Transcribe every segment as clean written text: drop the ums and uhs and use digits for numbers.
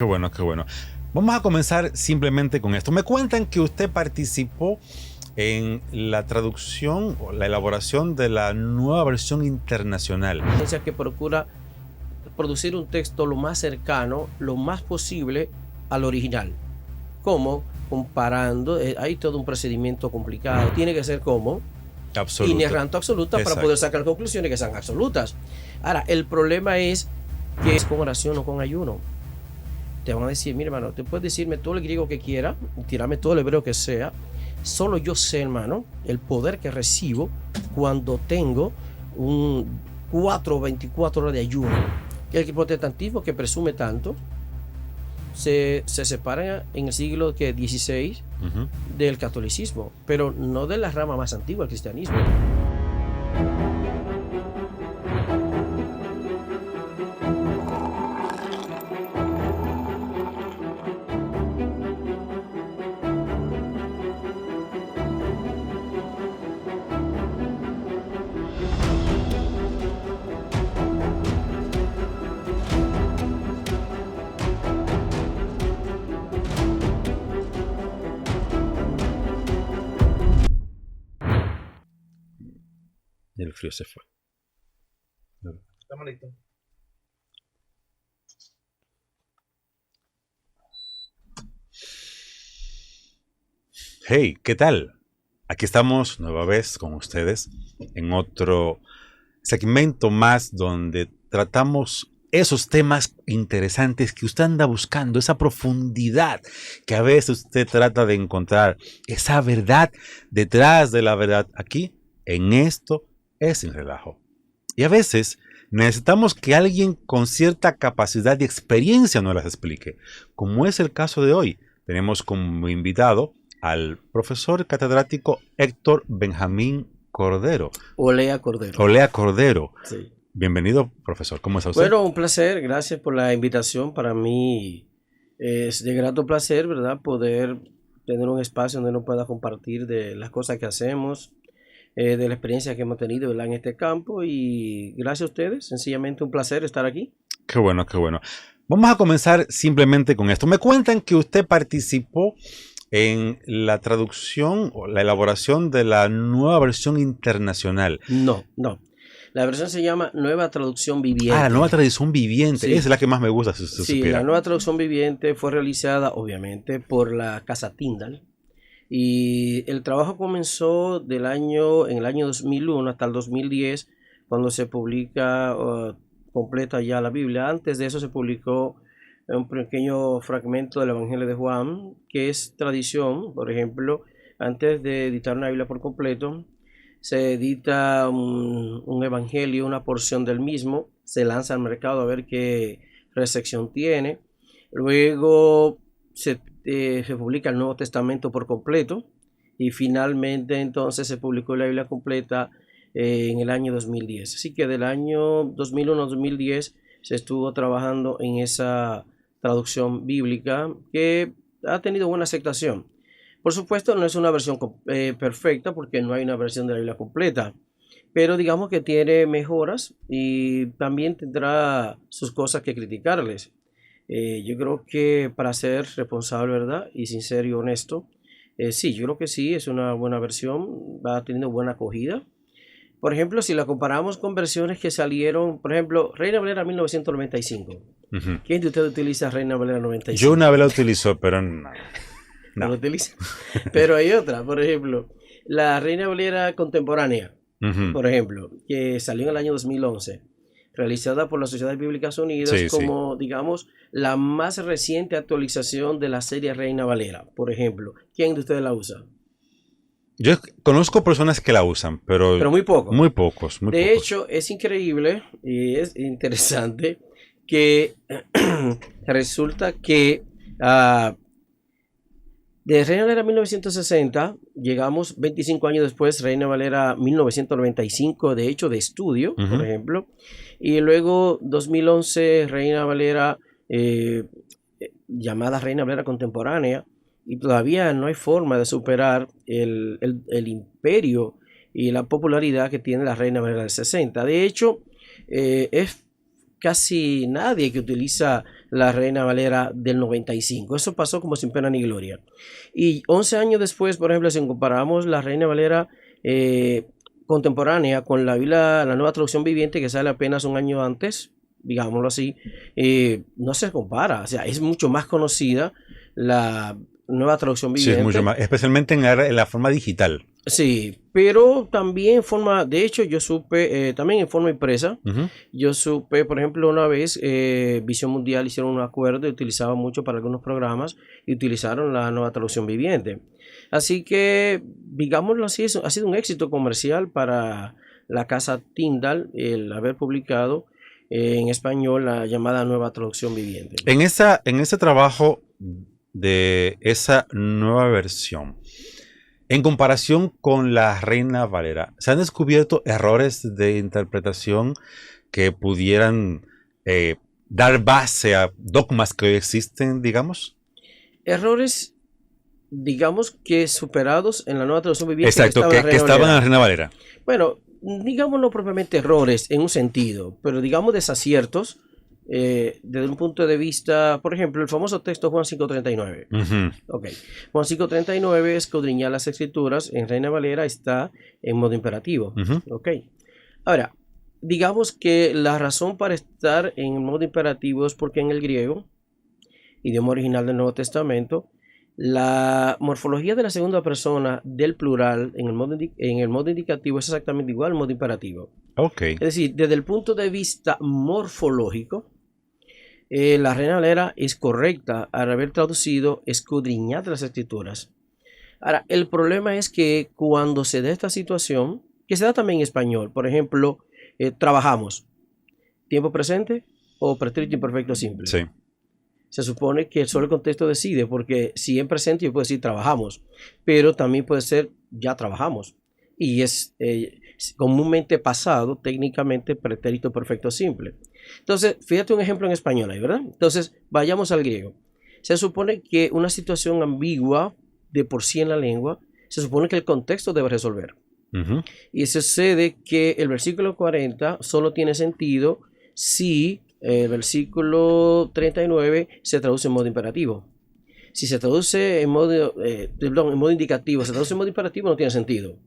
Qué bueno, qué bueno. Vamos a comenzar simplemente con esto. Me cuentan que usted participó en la traducción o la elaboración de la nueva versión internacional. Que procura producir un texto lo más cercano, lo más posible al original. ¿Cómo? Comparando, hay todo un procedimiento complicado, tiene que ser como Absoluto. inerrante absoluta. Exacto. Para poder sacar conclusiones que sean absolutas. Ahora, el problema es que es con oración o con ayuno. Te van a decir, mira hermano, te puedes decirme todo el griego que quiera, tirarme todo el hebreo que sea, solo yo sé, hermano, el poder que recibo cuando tengo un 4 o 24 horas de ayuno. El protestantismo, que presume tanto, se separa en el siglo XVI del catolicismo, pero no de la rama más antigua del cristianismo. El frío se fue. Estamos listos. Hey, ¿qué tal? Aquí estamos nueva vez con ustedes en otro segmento más donde tratamos esos temas interesantes que usted anda buscando, esa profundidad que a veces usted trata de encontrar, esa verdad detrás de la verdad. Aquí, en esto, es sin relajo. Y a veces necesitamos que alguien con cierta capacidad y experiencia nos las explique, como es el caso de hoy. Tenemos como invitado al profesor catedrático Héctor Benjamín Cordero. Olea Cordero. Olea Cordero. Sí. Bienvenido, profesor. ¿Cómo está usted? Bueno, un placer. Gracias por la invitación. Para mí es de grato placer, ¿verdad? Poder tener un espacio donde uno pueda compartir de las cosas que hacemos, de la experiencia que hemos tenido, ¿verdad?, en este campo. Y gracias a ustedes. Sencillamente un placer estar aquí. Qué bueno, qué bueno. Vamos a comenzar simplemente con esto. Me cuentan que usted participó en la traducción o la elaboración de la nueva versión internacional. No. La versión se llama Nueva Traducción Viviente. Ah, la Nueva Traducción Viviente. Sí. Esa es la que más me gusta, si usted supiera. La Nueva Traducción Viviente fue realizada, obviamente, por la Casa Tyndale. Y el trabajo comenzó en el año 2001 hasta el 2010, cuando se publica completa ya la Biblia. Antes de eso se publicó un pequeño fragmento del Evangelio de Juan, que es tradición. Por ejemplo, antes de editar una Biblia por completo, se edita un evangelio, una porción del mismo, se lanza al mercado a ver qué recepción tiene. Luego se publica el Nuevo Testamento por completo y finalmente entonces se publicó la Biblia completa en el año 2010. Así que del año 2001-2010 se estuvo trabajando en esa traducción bíblica que ha tenido buena aceptación. Por supuesto, no es una versión perfecta porque no hay una versión de la Biblia completa, pero digamos que tiene mejoras y también tendrá sus cosas que criticarles. Yo creo que para ser responsable, ¿verdad?, y sincero y honesto, sí, yo creo que sí, es una buena versión, va teniendo buena acogida. Por ejemplo, si la comparamos con versiones que salieron, por ejemplo, Reina Valera 1995. ¿Quién de ustedes utiliza Reina Valera 95? Yo una vez la utilizo, pero no. No lo utiliza. Pero hay otra, por ejemplo, la Reina Valera contemporánea, por ejemplo, que salió en el año 2011, realizada por la Sociedad Bíblicas Unidas, como, digamos, la más reciente actualización de la serie Reina Valera, por ejemplo. ¿Quién de ustedes la usa? Yo conozco personas que la usan, pero muy pocos. Muy pocos. De hecho, es increíble y es interesante que resulta que de Reina Valera 1960 llegamos 25 años después, Reina Valera 1995, de hecho, de estudio, por ejemplo, y luego 2011, Reina Valera llamada Reina Valera contemporánea, y todavía no hay forma de superar el imperio y la popularidad que tiene la Reina Valera del 60. De hecho, es casi nadie que utiliza la Reina Valera del 95. Eso pasó como sin pena ni gloria. Y 11 años después, por ejemplo, si comparamos la Reina Valera contemporánea con la nueva traducción viviente que sale apenas un año antes, digámoslo así, no se compara. O sea, es mucho más conocida la nueva traducción Sí, viviente. es mucho más, especialmente en la forma digital. Sí, pero también en forma, de hecho yo supe, también en forma impresa, Ujú. yo supe, por ejemplo, una vez Visión Mundial hicieron un acuerdo y utilizaban mucho para algunos programas y utilizaron la nueva traducción viviente. Así que, digámoslo así, ha sido un éxito comercial para la casa Tyndall el haber publicado en español la llamada nueva traducción viviente. En ese trabajo de esa nueva versión, en comparación con la Reina Valera, ¿se han descubierto errores de interpretación que pudieran dar base a dogmas que hoy existen, digamos? Errores, digamos que superados en la nueva traducción viviente Exacto, estaba en la que Reina estaban en Valera. la Reina Valera. Bueno, digamos no propiamente errores en un sentido, pero digamos desaciertos desde un punto de vista, por ejemplo, el famoso texto Juan 5:39. Ujú. Ok, Juan 5:39, escudriñar las escrituras, en Reina Valera está en modo imperativo. Ujú. Ok, ahora, digamos que la razón para estar en modo imperativo es porque en el griego, idioma original del Nuevo Testamento, la morfología de la segunda persona del plural en el modo indicativo es exactamente igual al modo imperativo. Ok. Es decir, desde el punto de vista morfológico, la Reina Valera es correcta al haber traducido escudriñad las escrituras. Ahora, el problema es que cuando se da esta situación, que se da también en español, por ejemplo, trabajamos, tiempo presente o pretérito imperfecto simple. Sí. Se supone que solo el contexto decide, porque si en presente yo puedo decir trabajamos, pero también puede ser ya trabajamos. Y es comúnmente pasado, técnicamente, pretérito perfecto simple. Entonces, fíjate un ejemplo en español ahí, ¿verdad? Entonces, vayamos al griego. Se supone que una situación ambigua de por sí en la lengua, se supone que el contexto debe resolver. Ujú. Y sucede que el versículo 40 solo tiene sentido si el versículo 39 se traduce en modo imperativo. Si se traduce en modo indicativo, se traduce en modo imperativo, no tiene sentido.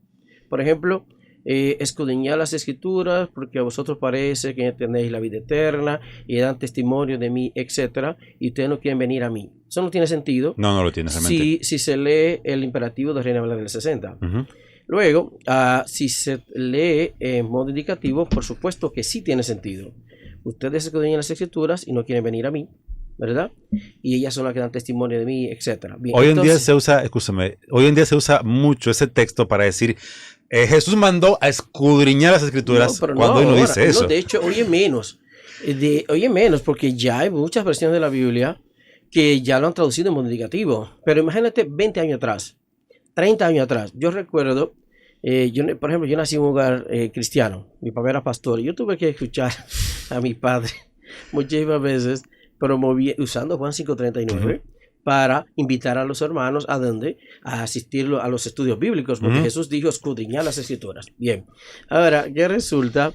Por ejemplo, escudriñad las escrituras porque a vosotros parece que tenéis la vida eterna y dan testimonio de mí, etcétera, y ustedes no quieren venir a mí. Eso no tiene sentido No, no lo tiene realmente. si se lee el imperativo de Reina Valera del 60. Ujú. Luego, si se lee en modo indicativo, por supuesto que sí tiene sentido. Ustedes escudriñan las escrituras y no quieren venir a mí, ¿verdad? Y ellas son las que dan testimonio de mí, etcétera. Bien, Hoy en día entonces, se usa, escúchame, hoy en día se usa mucho ese texto para decir Jesús mandó a escudriñar las escrituras pero cuando hoy no ahora, dice eso. de hecho, oye menos. Oye menos, porque ya hay muchas versiones de la Biblia que ya lo han traducido en modo indicativo. Pero imagínate 20 años atrás, 30 años atrás. Yo recuerdo, por ejemplo, yo nací en un hogar cristiano. Mi papá era pastor y yo tuve que escuchar a mi padre muchísimas veces usando Juan 5:39 para invitar a los hermanos a donde a asistir a los estudios bíblicos, porque Jesús dijo escudriñar las escrituras. Bien, ahora, ¿qué resulta?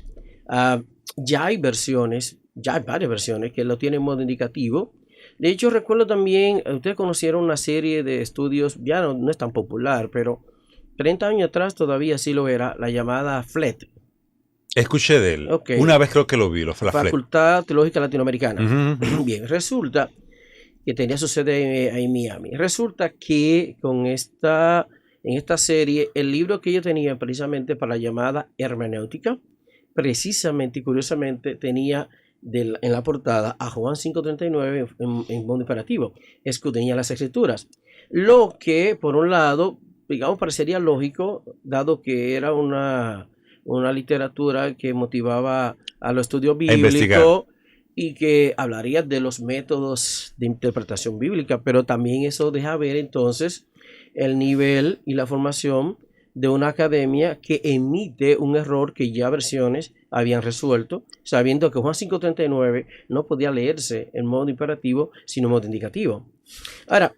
Ya hay versiones, ya hay varias versiones que lo tienen en modo indicativo. De hecho, recuerdo también, ustedes conocieron una serie de estudios, ya no es tan popular, pero 30 años atrás todavía sí lo era, la llamada FLET. Escuché de él. Ok. Una vez creo que lo vi, la FLET. Facultad Teológica Latinoamericana. Ujú. Bien, resulta que tenía su sede en Miami. Resulta que en esta serie, el libro que yo tenía precisamente para la llamada hermenéutica, precisamente y curiosamente tenía en la portada a Juan 5:39 en modo imperativo, escudriña las escrituras. Lo que, por un lado, digamos, parecería lógico, dado que era una literatura que motivaba a los estudios bíblicos y que hablaría de los métodos de interpretación bíblica, pero también eso deja ver entonces el nivel y la formación de una academia que emite un error que ya versiones habían resuelto, sabiendo que Juan 5:39 no podía leerse en modo imperativo, sino en modo indicativo. Ahora,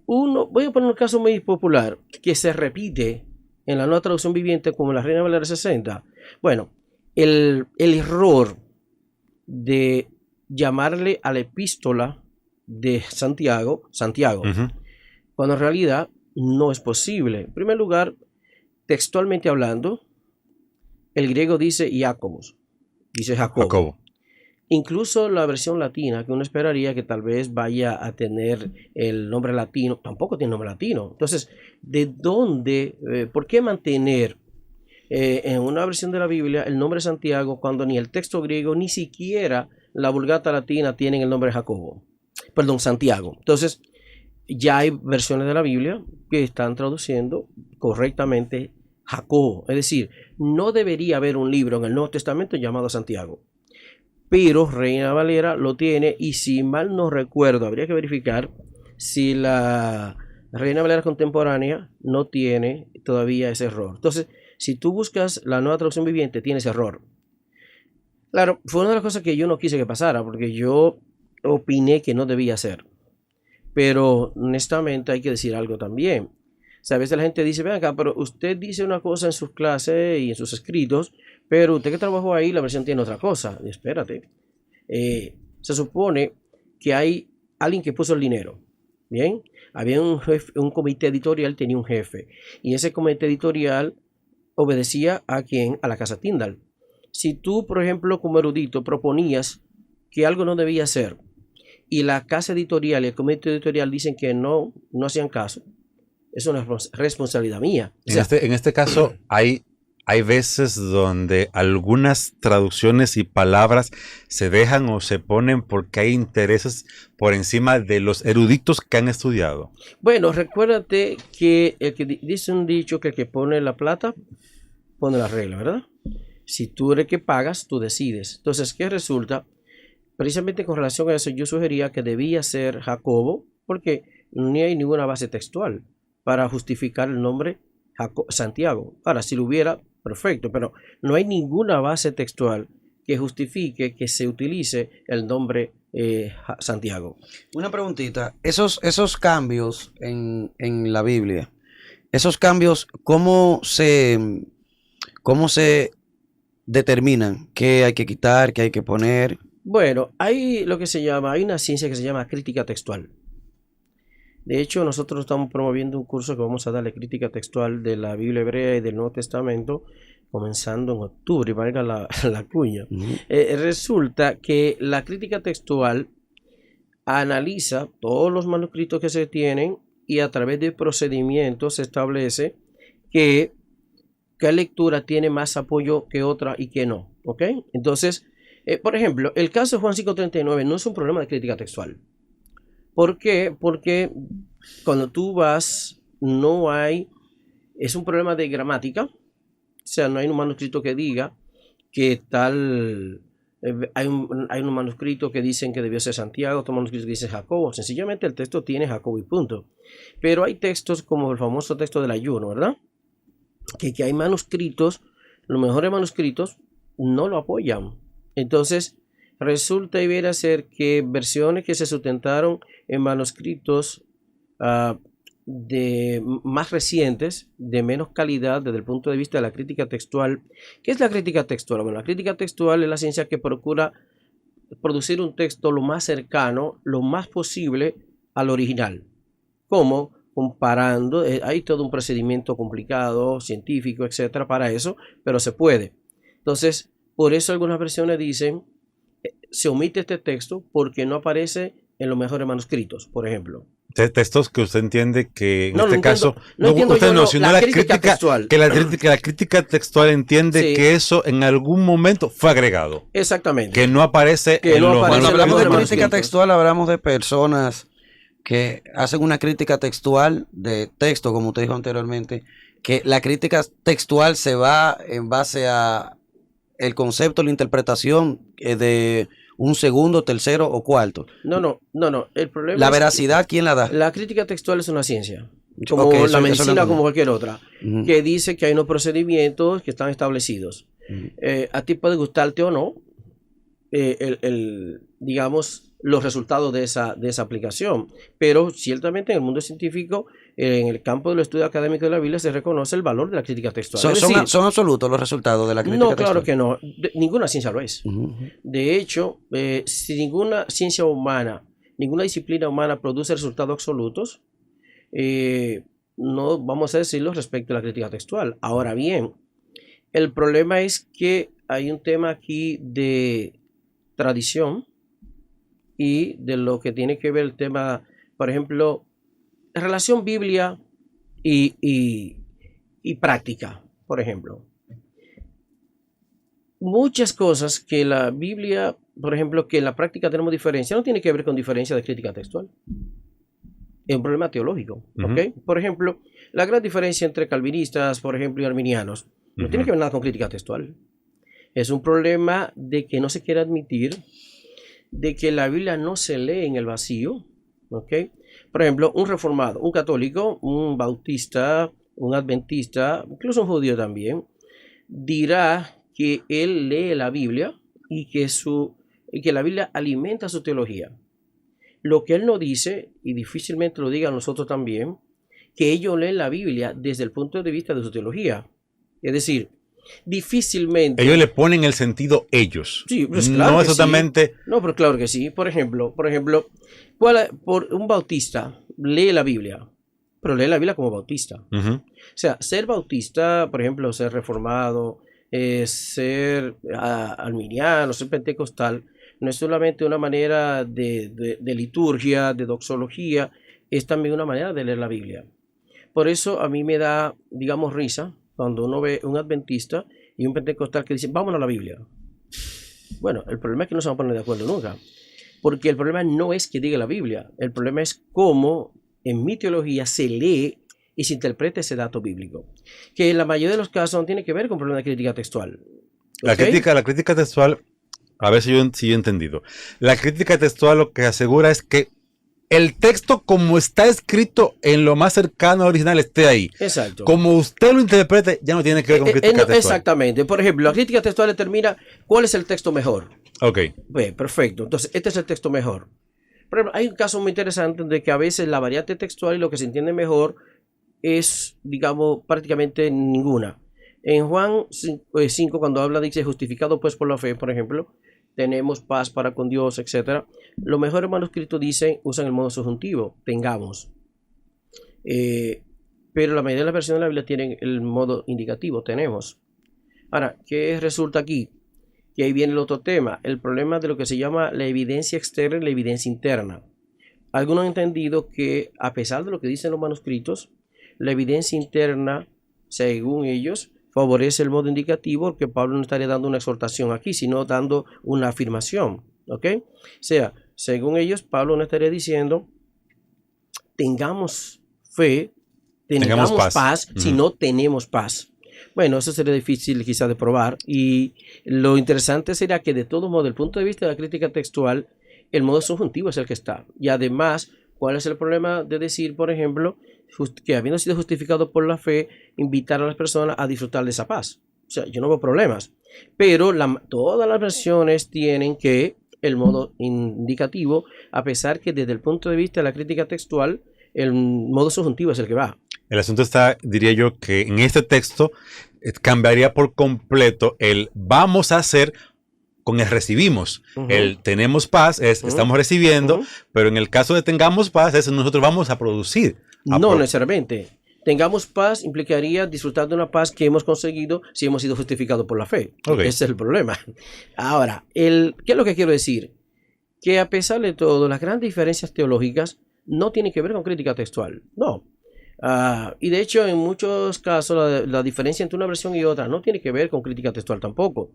voy a poner un caso muy popular que se repite en la nueva traducción viviente como la Reina Valera 60. Bueno, el error de llamarle a la epístola de Santiago, Ujú. cuando en realidad no es posible. En primer lugar, textualmente hablando, el griego dice Iacobos, dice Jacobo. Jacobo. Incluso la versión latina, que uno esperaría que tal vez vaya a tener el nombre latino, tampoco tiene nombre latino. Entonces, ¿de dónde, por qué mantener en una versión de la Biblia el nombre Santiago cuando ni el texto griego ni siquiera la Vulgata latina tienen el nombre Jacobo? Perdón, Santiago. Entonces, ya hay versiones de la Biblia que están traduciendo correctamente Jacobo. Es decir, no debería haber un libro en el Nuevo Testamento llamado Santiago. Pero Reina Valera lo tiene, y si mal no recuerdo, habría que verificar si la Reina Valera contemporánea no tiene todavía ese error. Entonces, si tú buscas la Nueva Traducción Viviente, tiene ese error. Claro, fue una de las cosas que yo no quise que pasara, porque yo opiné que no debía ser. Pero honestamente hay que decir algo también. O sea, a veces la gente dice, ven acá, pero usted dice una cosa en sus clases y en sus escritos, pero usted que trabajó ahí, la versión tiene otra cosa. Y espérate. Se supone que hay alguien que puso el dinero. Bien, había un jefe, un comité editorial, tenía un jefe. Y ese comité editorial obedecía a quién, a la casa Tyndall. Si tú, por ejemplo, como erudito, proponías que algo no debía ser, y la casa editorial y el comité editorial dicen que no hacían caso, es una responsabilidad mía. O sea, En este caso, hay veces donde algunas traducciones y palabras se dejan o se ponen porque hay intereses por encima de los eruditos que han estudiado. bueno, recuérdate que el que dice un dicho que el que pone la plata pone la regla, ¿verdad? Si tú eres el que pagas, tú decides. Entonces, ¿qué resulta? Precisamente con relación a eso, yo sugería que debía ser Jacobo, porque no hay ninguna base textual para justificar el nombre Santiago. Ahora, si lo hubiera, perfecto, pero no hay ninguna base textual que justifique que se utilice el nombre Santiago. Una preguntita, esos cambios en la Biblia, esos cambios, ¿cómo se determinan? ¿Qué hay que quitar? ¿Qué hay que poner? Bueno, hay una ciencia que se llama crítica textual. De hecho, nosotros estamos promoviendo un curso que vamos a darle crítica textual de la Biblia hebrea y del Nuevo Testamento, comenzando en octubre, valga la cuña. Resulta que la crítica textual analiza todos los manuscritos que se tienen y a través de procedimientos se establece qué lectura tiene más apoyo que otra y qué no. ¿Ok? Entonces, por ejemplo, el caso de Juan 5:39 no es un problema de crítica textual. ¿Por qué? Porque cuando tú vas, es un problema de gramática. O sea, no hay un manuscrito que diga que tal, hay un manuscrito que dicen que debió ser Santiago, otro manuscrito que dice Jacobo. Sencillamente el texto tiene Jacobo y punto. Pero hay textos como el famoso texto del ayuno, ¿verdad? Que hay manuscritos, los mejores manuscritos no lo apoyan. Entonces, resulta y viene a ser que versiones que se sustentaron en manuscritos más recientes, de menos calidad desde el punto de vista de la crítica textual. ¿Qué es la crítica textual? Bueno, la crítica textual es la ciencia que procura producir un texto lo más cercano, lo más posible al original. ¿Cómo? Comparando, hay todo un procedimiento complicado, científico, etcétera, para eso, pero se puede. Entonces, por eso algunas versiones dicen, se omite este texto porque no aparece en los mejores manuscritos, por ejemplo. Textos que usted entiende que en este entiendo, caso, la crítica textual. Que la crítica textual entiende Sí. que eso en algún momento fue agregado. Exactamente. Que no aparece Que en no los aparece Cuando en hablamos de manuscritos. crítica textual, hablamos de personas que hacen una crítica textual de texto, como usted dijo anteriormente, que la crítica textual se va en base a el concepto, la interpretación de un segundo, tercero o cuarto. No. El problema La es veracidad, ¿quién la da? que la crítica textual es una ciencia, como Ok, eso la lo medicina, entiendo. como cualquier otra, Ujú. que dice que hay unos procedimientos que están establecidos. Ujú. A ti puede gustarte o no, digamos, los resultados de esa aplicación. Pero ciertamente en el mundo científico, en el campo del estudio académico de la Biblia, se reconoce el valor de la crítica textual. ¿Son absolutos los resultados de la crítica textual? No, claro que no. Ninguna ciencia lo es. Ujú. De hecho, si ninguna ciencia humana, ninguna disciplina humana produce resultados absolutos, no vamos a decirlo respecto a la crítica textual. Ahora bien, el problema es que hay un tema aquí de tradición y de lo que tiene que ver el tema, por ejemplo, relación Biblia y práctica, por ejemplo. Muchas cosas que la Biblia, por ejemplo, que en la práctica tenemos diferencia, no tiene que ver con diferencia de crítica textual. Es un problema teológico, ¿ok? Por ejemplo, la gran diferencia entre calvinistas, por ejemplo, y arminianos, no tiene que ver nada con crítica textual. Es un problema de que no se quiere admitir de que la Biblia no se lee en el vacío, ¿ok? Por ejemplo, un reformado, un católico, un bautista, un adventista, incluso un judío también, dirá que él lee la Biblia y que la Biblia alimenta su teología. Lo que él no dice, y difícilmente lo diga a nosotros también, que ellos leen la Biblia desde el punto de vista de su teología. Es decir, difícilmente... Ellos le ponen el sentido ellos. Sí, pues claro no que exactamente... sí. No, pero claro que sí. Por ejemplo, por un bautista lee la Biblia, pero lee la Biblia como bautista. O sea, ser bautista, por ejemplo, ser reformado, ser arminiano, ser pentecostal, no es solamente una manera de liturgia, de doxología, es también una manera de leer la Biblia. Por eso a mí me da, digamos, risa cuando uno ve un adventista y un pentecostal que dicen, vámonos a la Biblia. Bueno, el problema es que no se van a poner de acuerdo nunca. Porque el problema no es que diga la Biblia. El problema es cómo en mi teología se lee y se interpreta ese dato bíblico. Que en la mayoría de los casos no tiene que ver con problema de crítica textual. La crítica textual, a ver si yo he entendido. La crítica textual lo que asegura es que el texto como está escrito en lo más cercano al original esté ahí. Exacto. Como usted lo interprete, ya no tiene que ver con crítica textual. Exactamente. Por ejemplo, la crítica textual determina cuál es el texto mejor. Ok. Perfecto. Entonces, este es el texto mejor. Por ejemplo, hay un caso muy interesante de que a veces la variante textual y lo que se entiende mejor es, digamos, prácticamente ninguna. En Juan 5, cuando habla, dice, justificado pues por la fe, por ejemplo, tenemos paz para con Dios, etc. Los mejores manuscritos usan el modo subjuntivo, tengamos. Pero la mayoría de las versiones de la Biblia tienen el modo indicativo, tenemos. Ahora, ¿qué resulta aquí? Que ahí viene el otro tema, el problema de lo que se llama la evidencia externa y la evidencia interna. Algunos han entendido que, a pesar de lo que dicen los manuscritos, la evidencia interna, según ellos, favorece el modo indicativo, porque Pablo no estaría dando una exhortación aquí, sino dando una afirmación. ¿Ok? O sea, según ellos, Pablo no estaría diciendo, tengamos fe, tengamos paz si no tenemos paz. Bueno, eso sería difícil quizás de probar. Y lo interesante sería que, de todo modo, desde el punto de vista de la crítica textual, el modo subjuntivo es el que está. Y además, ¿cuál es el problema de decir, por ejemplo, que habiendo sido justificado por la fe, invitar a las personas a disfrutar de esa paz? O sea, yo no veo problemas. Pero todas las versiones tienen que el modo indicativo, a pesar que desde el punto de vista de la crítica textual, el modo subjuntivo es el que va. El asunto está, diría yo, que en este texto cambiaría por completo el vamos a hacer con el recibimos. El tenemos paz es estamos recibiendo, pero en el caso de tengamos paz es nosotros vamos a producir. No necesariamente. Tengamos paz implicaría disfrutar de una paz que hemos conseguido si hemos sido justificados por la fe. Okay. Ese es el problema. Ahora, ¿qué es lo que quiero decir? Que a pesar de todo, las grandes diferencias teológicas no tienen que ver con crítica textual. No. Y de hecho, en muchos casos, la diferencia entre una versión y otra no tiene que ver con crítica textual tampoco.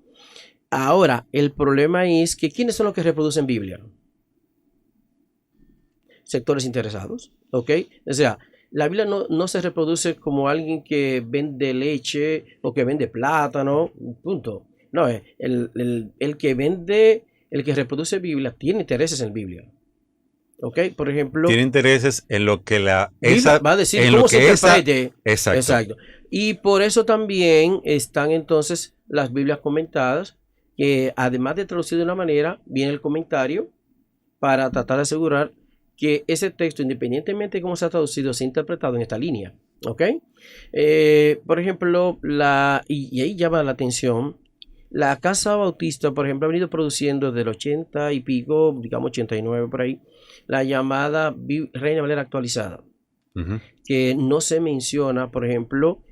Ahora, el problema es que ¿quiénes son los que reproducen Biblia? Sectores interesados, ¿ok? O sea, la Biblia no se reproduce como alguien que vende leche o que vende plátano, punto. No, el que reproduce Biblia tiene intereses en Biblia. ¿Ok? Por ejemplo, tiene intereses en lo que va a decir en cómo lo que se interprete. Exacto. Y por eso también están entonces las Biblias comentadas, que además de traducir de una manera, viene el comentario para tratar de asegurar que ese texto, independientemente de cómo se ha traducido, se ha interpretado en esta línea. ¿Ok? Por ejemplo, y ahí llama la atención, la Casa Bautista, por ejemplo, ha venido produciendo desde el 80 y pico, digamos 89 por ahí, la llamada Reina Valera actualizada, que no se menciona, por ejemplo,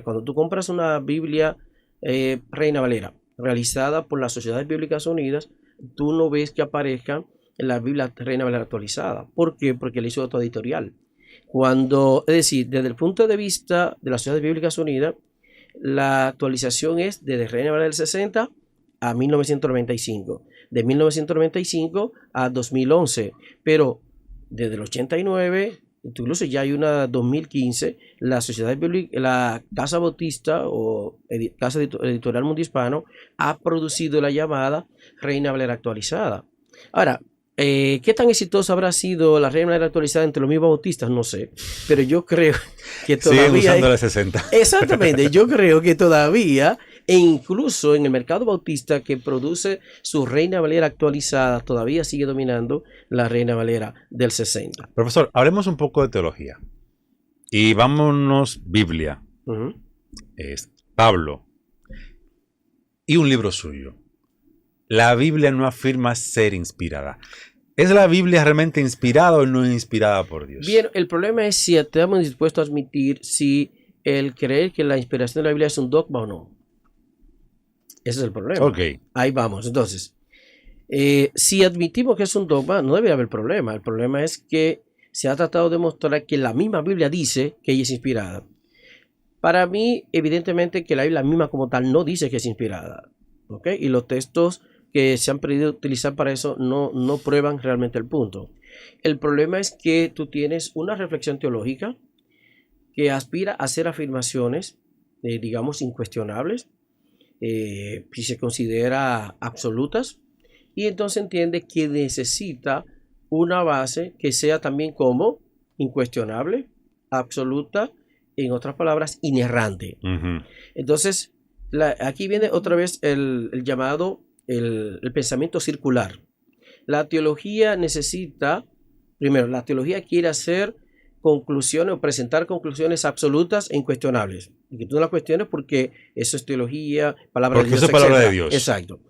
cuando tú compras una Biblia Reina Valera realizada por las Sociedades Bíblicas Unidas, tú no ves que aparezca en la Biblia Reina Valera actualizada. ¿Por qué? Porque le hizo otro editorial. Es decir, desde el punto de vista de las Sociedades Bíblicas Unidas, la actualización es desde Reina Valera del 60 a 1995, de 1995 a 2011, pero desde el 89, incluso ya hay una 2015, la Sociedad Bíblica, la Casa Bautista o Casa Editorial Mundo Hispano ha producido la llamada Reina Valera actualizada. Ahora, ¿qué tan exitosa habrá sido la Reina Valera actualizada entre los mismos bautistas? No sé, pero yo creo que todavía... Siguen usando la 60. Exactamente, yo creo que todavía, e incluso en el mercado bautista que produce su Reina Valera actualizada, todavía sigue dominando la Reina Valera del 60. Profesor, hablemos un poco de teología. Y vámonos Biblia. Es Pablo. Y un libro suyo. La Biblia no afirma ser inspirada. ¿Es la Biblia realmente inspirada o no inspirada por Dios? Bien, el problema es si estamos dispuestos a admitir si el creer que la inspiración de la Biblia es un dogma o no. Ese es el problema. Okay. Ahí vamos. Entonces, si admitimos que es un dogma, no debería haber problema. El problema es que se ha tratado de mostrar que la misma Biblia dice que ella es inspirada. Para mí, evidentemente que la Biblia misma como tal no dice que es inspirada. ¿Okay? Y los textos que se han podido utilizar para eso no prueban realmente el punto. El problema es que tú tienes una reflexión teológica que aspira a hacer afirmaciones, digamos, incuestionables, si se considera absolutas, y entonces entiende que necesita una base que sea también como incuestionable, absoluta, en otras palabras, inerrante. Entonces, aquí viene otra vez el llamado el pensamiento circular. La teología necesita, primero, la teología quiere hacer conclusiones o presentar conclusiones absolutas e incuestionables. Y que tú no las cuestiones porque eso es teología, palabra porque de Dios, eso es palabra etcétera. de Dios. Exacto.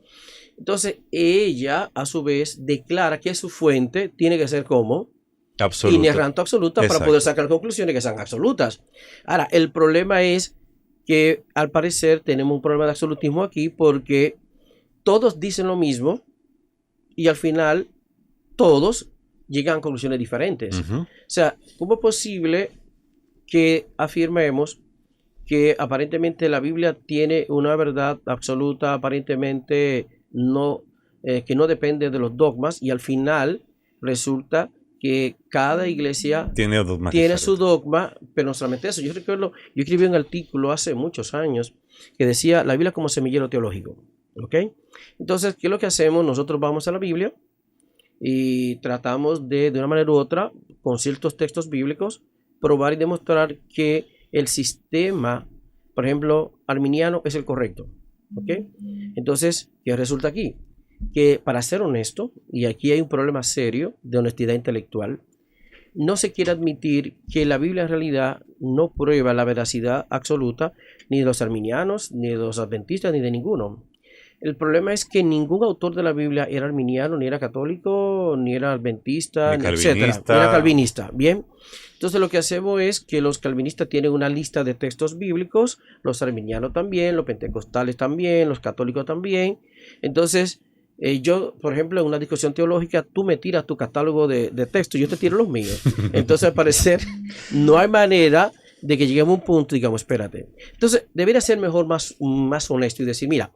Entonces, ella, a su vez, declara que su fuente tiene que ser como inerrante absoluta. Exacto. Para poder sacar conclusiones que sean absolutas. Ahora, el problema es que al parecer tenemos un problema de absolutismo aquí porque todos dicen lo mismo y al final todos llegan a conclusiones diferentes. O sea, ¿cómo es posible que afirmemos que aparentemente la Biblia tiene una verdad absoluta, aparentemente que no depende de los dogmas, y al final resulta que cada iglesia tiene su dogma, pero no solamente eso? Yo recuerdo, yo escribí un artículo hace muchos años que decía la Biblia como semillero teológico. ¿Ok? Entonces, ¿qué es lo que hacemos? Nosotros vamos a la Biblia y tratamos de una manera u otra, con ciertos textos bíblicos, probar y demostrar que el sistema, por ejemplo, arminiano es el correcto. ¿Ok? Entonces, ¿qué resulta aquí? Que para ser honesto, y aquí hay un problema serio de honestidad intelectual, no se quiere admitir que la Biblia en realidad no prueba la veracidad absoluta ni de los arminianos, ni de los adventistas, ni de ninguno. El problema es que ningún autor de la Biblia era arminiano, ni era católico, ni era adventista, ni etcétera. Era calvinista. Bien. Entonces lo que hacemos es que los calvinistas tienen una lista de textos bíblicos, los arminianos también, los pentecostales también, los católicos también. Entonces, yo, por ejemplo, en una discusión teológica, tú me tiras tu catálogo de textos, yo te tiro los míos. Entonces, al parecer, no hay manera de que lleguemos a un punto y digamos, espérate. Entonces, debería ser mejor más honesto y decir, mira,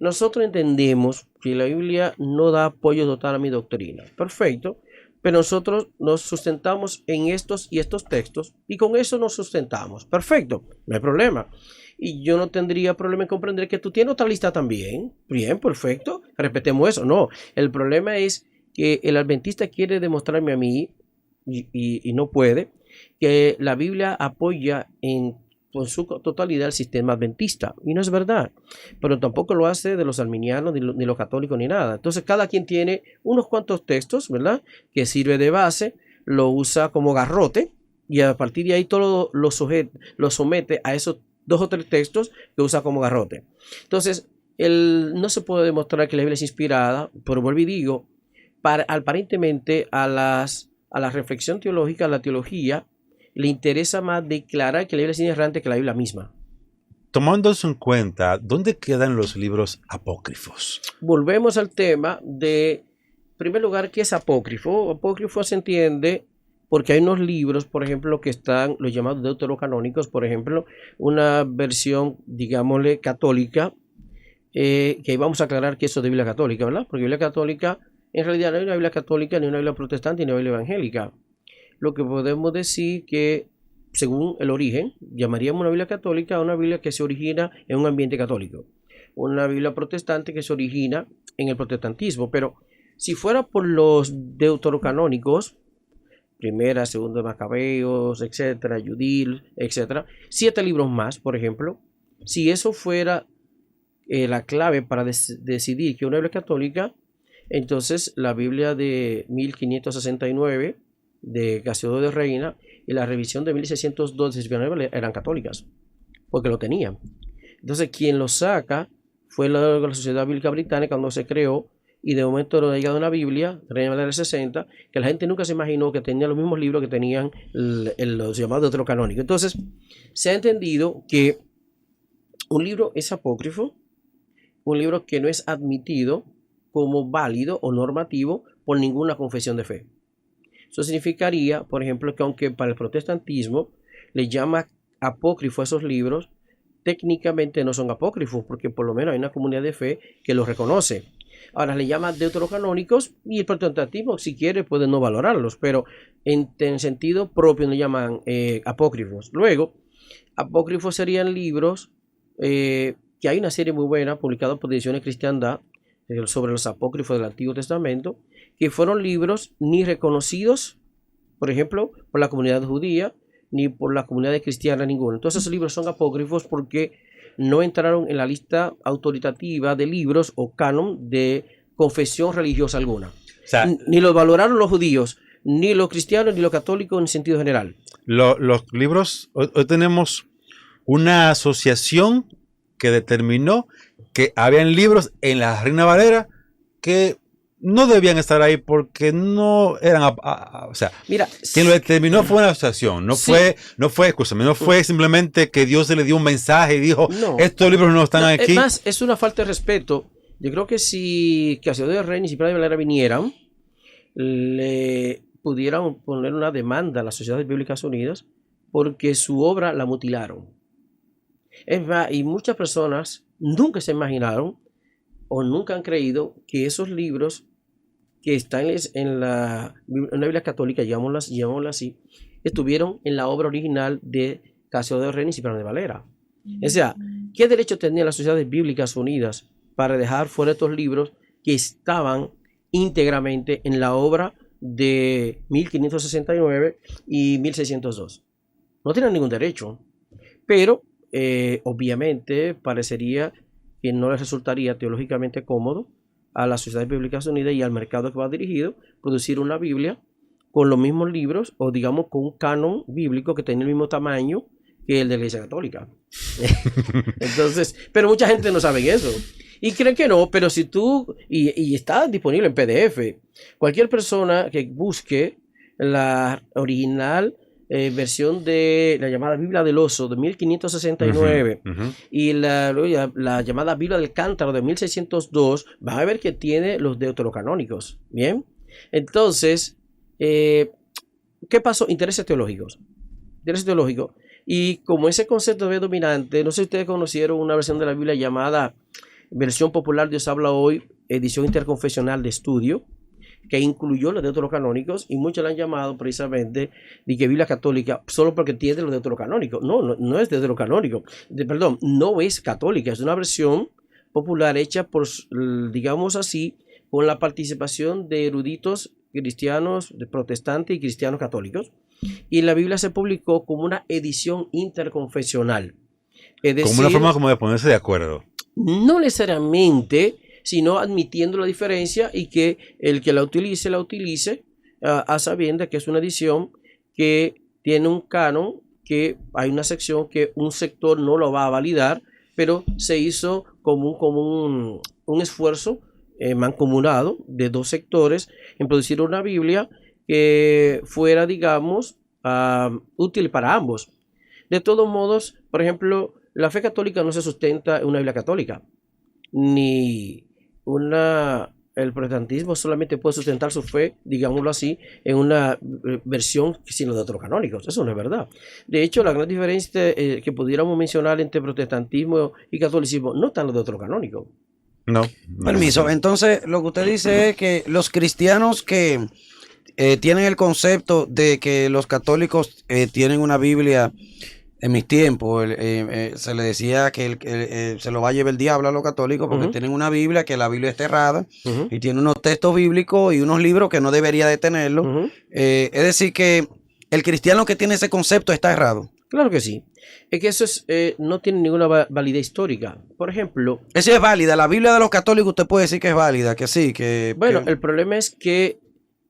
nosotros entendemos que la Biblia no da apoyo total a mi doctrina. Perfecto. Pero nosotros nos sustentamos en estos y estos textos y con eso nos sustentamos. Perfecto. No hay problema. Y yo no tendría problema en comprender que tú tienes otra lista también. Bien, perfecto. Respetemos eso. No. El problema es que el adventista quiere demostrarme a mí y no puede que la Biblia apoya en en su totalidad el sistema adventista. Y no es verdad. Pero tampoco lo hace de los arminianos, ni los católicos, ni nada. Entonces cada quien tiene unos cuantos textos, ¿verdad? Que sirve de base, lo usa como garrote y a partir de ahí todo lo somete a esos 2 o 3 textos que usa como garrote. Entonces, no se puede demostrar que la Biblia es inspirada, pero vuelvo y digo, aparentemente a la reflexión teológica, a la teología, le interesa más declarar que la Biblia es inerrante que la Biblia misma. Tomando eso en cuenta, ¿dónde quedan los libros apócrifos? Volvemos al tema de, en primer lugar, ¿qué es apócrifo? Apócrifo se entiende porque hay unos libros, por ejemplo, que están los llamados deuterocanónicos, por ejemplo, una versión, digámosle, católica, que vamos a aclarar que eso es de Biblia católica, ¿verdad? Porque Biblia católica, en realidad no hay una Biblia católica, ni una Biblia protestante, ni una Biblia evangélica. Lo que podemos decir que, según el origen, llamaríamos una Biblia católica a una Biblia que se origina en un ambiente católico. Una Biblia protestante que se origina en el protestantismo. Pero si fuera por los deuterocanónicos, Primera, Segunda de Macabeos, etcétera, Judith, etcétera, 7 libros más, por ejemplo, si eso fuera la clave para decidir que una Biblia católica, entonces la Biblia de 1569 de Casiodoro de Reina y la revisión de 1602 de Silvia eran católicas, porque lo tenían. Entonces quien lo saca fue la Sociedad Bíblica Británica cuando se creó, y de momento ha llegado una Biblia, Reina Valera del 60, que la gente nunca se imaginó que tenía los mismos libros que tenían los llamados deuterocanónicos. Entonces se ha entendido que un libro es apócrifo, un libro que no es admitido como válido o normativo por ninguna confesión de fe. Eso significaría, por ejemplo, que aunque para el protestantismo le llama apócrifo a esos libros, técnicamente no son apócrifos, porque por lo menos hay una comunidad de fe que los reconoce. Ahora le llama deuterocanónicos y el protestantismo, si quiere, puede no valorarlos, pero en sentido propio le llaman apócrifos. Luego, apócrifos serían libros que hay una serie muy buena publicada por Ediciones Cristiandad sobre los apócrifos del Antiguo Testamento, que fueron libros ni reconocidos, por ejemplo, por la comunidad judía, ni por la comunidad cristiana ninguna. Entonces esos libros son apócrifos porque no entraron en la lista autoritativa de libros o canon de confesión religiosa alguna. O sea, ni los valoraron los judíos, ni los cristianos, ni los católicos en sentido general. Los libros, hoy tenemos una asociación que determinó que habían libros en la Reina Valera que no debían estar ahí porque no eran, o sea, mira, quien lo determinó fue una asociación, no fue, escúchame, no fue simplemente que Dios se le dio un mensaje y dijo, no, estos libros no están aquí. Es más, es una falta de respeto. Yo creo que si Casiodoro de Reina y Cipriano de Valera vinieran, le pudieran poner una demanda a las Sociedades Bíblicas Unidas porque su obra la mutilaron. Es más, y muchas personas nunca se imaginaron o nunca han creído que esos libros que están en la Biblia católica, llamémosla así, estuvieron en la obra original de Casiodoro de Reina y Cipriano de Valera. O sea, ¿qué derecho tenían las Sociedades Bíblicas Unidas para dejar fuera estos libros que estaban íntegramente en la obra de 1569 y 1602? No tenían ningún derecho, pero obviamente parecería que no les resultaría teológicamente cómodo a las Sociedades Bíblicas Unidas y al mercado que va dirigido producir una Biblia con los mismos libros o digamos con un canon bíblico que tenga el mismo tamaño que el de la Iglesia Católica. Entonces, pero mucha gente no sabe eso y cree que no, pero si tú, y está disponible en PDF, cualquier persona que busque la original versión de la llamada Biblia del Oso de 1569 y la llamada Biblia del Cántaro de 1602, van a ver que tiene los deuterocanónicos. Bien, entonces, ¿qué pasó? Intereses teológicos. Y como ese concepto es dominante, no sé si ustedes conocieron una versión de la Biblia llamada Versión Popular Dios Habla Hoy, edición interconfesional de estudio, que incluyó los deuterocanónicos y muchos la han llamado precisamente de que Biblia católica solo porque tiene los deuterocanónicos. No es deuterocanónico, perdón, no es católica, es una versión popular hecha por, digamos así, con la participación de eruditos cristianos protestantes y cristianos católicos, y la Biblia se publicó como una edición interconfesional. Es decir, como una forma como de ponerse de acuerdo. no necesariamente, sino admitiendo la diferencia y que el que la utilice a sabiendas que es una edición que tiene un canon, que hay una sección que un sector no lo va a validar, pero se hizo como un esfuerzo mancomunado de dos sectores en producir una Biblia que fuera, digamos, útil para ambos. De todos modos, por ejemplo, la fe católica no se sustenta en una Biblia católica, ni el protestantismo solamente puede sustentar su fe, digámoslo así, en una versión sino de otros canónicos. Eso no es verdad. De hecho, la gran diferencia que pudiéramos mencionar entre protestantismo y catolicismo no está en lo de otros canónicos. No. Permiso. Entonces, lo que usted dice es que los cristianos que tienen el concepto de que los católicos tienen una Biblia. En mis tiempos se le decía que se lo va a llevar el diablo a los católicos porque tienen una Biblia, que la Biblia está errada y tiene unos textos bíblicos y unos libros que no debería de tenerlo. Es decir, que el cristiano que tiene ese concepto está errado. Claro que sí. Es que eso no tiene ninguna validez histórica. Por ejemplo... Esa es válida. La Biblia de los católicos usted puede decir que es válida, que sí. Bueno, el problema es que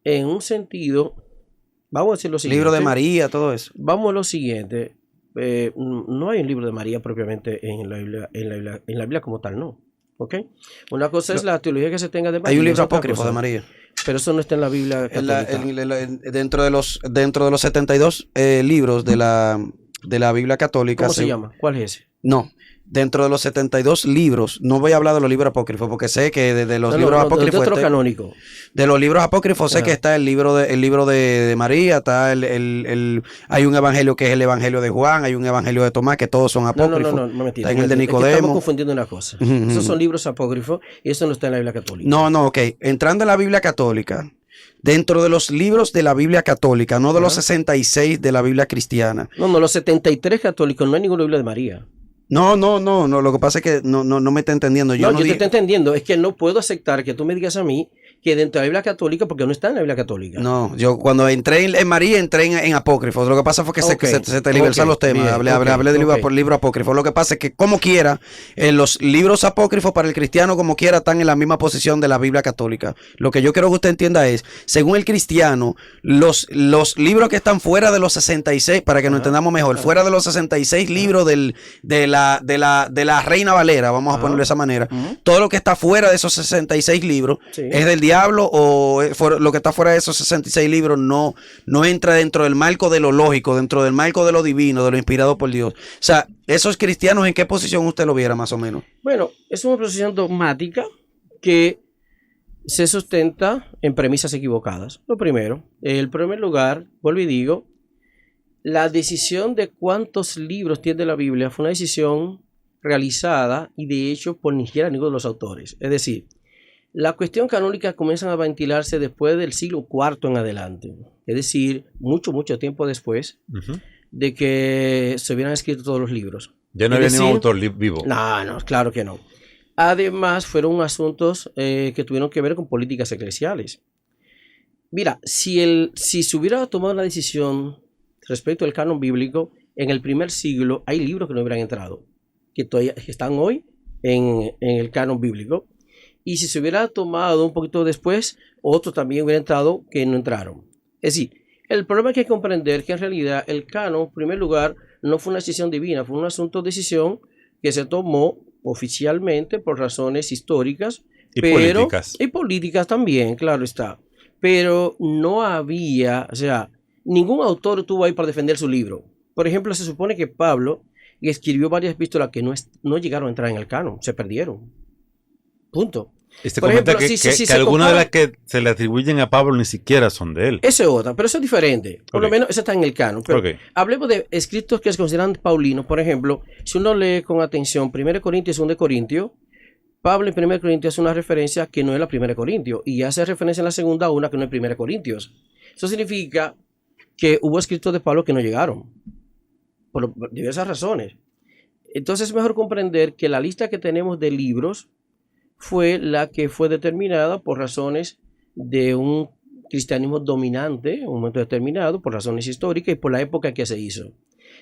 en un sentido... Vamos a decir lo siguiente. Libro de María, todo eso. Vamos a lo siguiente. No hay un libro de María propiamente en la Biblia como tal, no. ¿Ok? Una cosa es la teología que se tenga de María. Hay un libro apócrifo de María. Pero eso no está en la Biblia católica. Dentro de los 72 libros de la Biblia católica. ¿Cómo se llama? ¿Cuál es ese? No. Dentro de los 72 libros, no voy a hablar de los libros apócrifos, porque sé que de los libros apócrifos... De otro canónico. De los libros apócrifos sé que está el libro de María, está hay un evangelio que es el evangelio de Juan, hay un evangelio de Tomás, que todos son apócrifos. No, mentira. Está en el de Nicodemo. Estamos confundiendo una cosa. Esos son libros apócrifos y eso no está en la Biblia católica. No, ok. Entrando en la Biblia católica, dentro de los libros de la Biblia católica, no de los 66 de la Biblia cristiana. No, los 73 católicos, no hay ninguna Biblia de María. No, lo que pasa es que no me está entendiendo. Yo te estoy entendiendo, es que no puedo aceptar que tú me digas a mí que dentro de la Biblia católica, porque no está en la Biblia católica. No, yo cuando entré en María entré en apócrifos. Lo que pasa fue que se tergiversan los temas. Hablé de libro apócrifo. Lo que pasa es que como quiera, los libros apócrifos para el cristiano como quiera están en la misma posición de la Biblia católica. Lo que yo quiero que usted entienda es, según el cristiano, los libros que están fuera de los 66, para que nos entendamos mejor, fuera de los 66 libros de la Reina Valera, vamos a ponerlo de esa manera, todo lo que está fuera de esos 66 libros es del diablo, o lo que está fuera de esos 66 libros no entra dentro del marco de lo lógico, dentro del marco de lo divino, de lo inspirado por Dios. O sea, esos cristianos, ¿en qué posición usted lo viera más o menos? Bueno, es una posición dogmática que se sustenta en premisas equivocadas. Lo primero, en primer lugar, vuelvo y digo, la decisión de cuántos libros tiene la Biblia fue una decisión realizada y de hecho por ni siquiera ninguno de los autores. Es decir, la cuestión canónica comienza a ventilarse después del siglo IV en adelante. Es decir, mucho tiempo después de que se hubieran escrito todos los libros. Ya no había ningún autor vivo. No, claro que no. Además, fueron asuntos que tuvieron que ver con políticas eclesiales. Mira, si se hubiera tomado la decisión respecto al canon bíblico, en el primer siglo hay libros que no hubieran entrado, que están hoy en el canon bíblico. Y si se hubiera tomado un poquito después, otros también hubieran entrado que no entraron. Es decir, el problema es que hay que comprender que en realidad el canon, en primer lugar, no fue una decisión divina, fue un asunto de decisión que se tomó oficialmente por razones históricas y políticas. Y políticas también, claro está. Pero no había, o sea, ningún autor estuvo ahí para defender su libro. Por ejemplo, se supone que Pablo escribió varias epístolas que no llegaron a entrar en el canon, se perdieron. Punto. Por ejemplo, que algunas de las que se le atribuyen a Pablo ni siquiera son de él. Eso es otra, pero eso es diferente. Por lo menos eso está en el canon. Pero hablemos de escritos que se consideran paulinos. Por ejemplo, si uno lee con atención 1 Corintios y 2 Corintios, Pablo en 1 Corintios hace una referencia que no es la 1 Corintios y hace referencia en la segunda a una que no es 1 Corintios. Eso significa que hubo escritos de Pablo que no llegaron por diversas razones. Entonces es mejor comprender que la lista que tenemos de libros fue la que fue determinada por razones de un cristianismo dominante en un momento determinado por razones históricas y por la época que se hizo.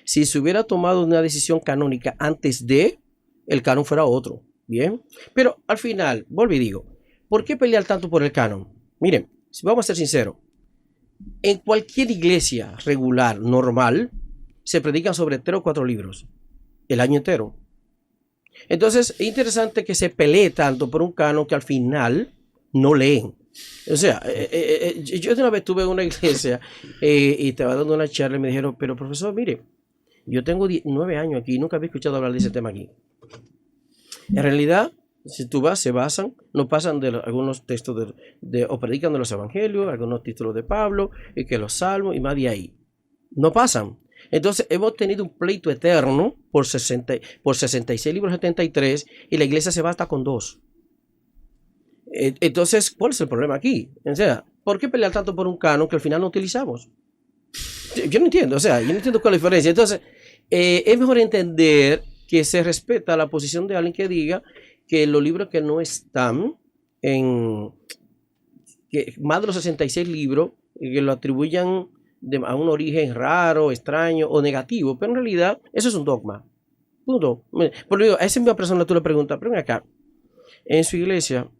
Si se hubiera tomado una decisión canónica antes de, el canon fuera otro. Bien, pero al final, vuelvo y digo, ¿por qué pelear tanto por el canon? Miren, si vamos a ser sinceros, en cualquier iglesia regular, normal, se predican sobre 3 o 4 libros el año entero. Entonces, es interesante que se pelee tanto por un canon que al final no leen. O sea, yo de una vez estuve en una iglesia y estaba dando una charla y me dijeron, pero profesor, mire, yo tengo 9 años aquí y nunca había escuchado hablar de ese tema aquí. En realidad, si tú vas, se basan, no pasan de algunos textos o predican de los evangelios, algunos títulos de Pablo, y que los salmos, y más de ahí. No pasan. Entonces, hemos tenido un pleito eterno por 66 libros 73, y la iglesia se basta con 2. Entonces, ¿cuál es el problema aquí? O sea, ¿por qué pelear tanto por un canon que al final no utilizamos? Yo no entiendo, o sea, yo no entiendo cuál es la diferencia. Entonces, es mejor entender que se respeta la posición de alguien que diga que los libros que no están que más de los 66 libros, que lo atribuyan a un origen raro, extraño o negativo, pero en realidad eso es un dogma. Punto. Por lo digo, a esa misma persona tú le preguntas, pero ven acá, en su iglesia,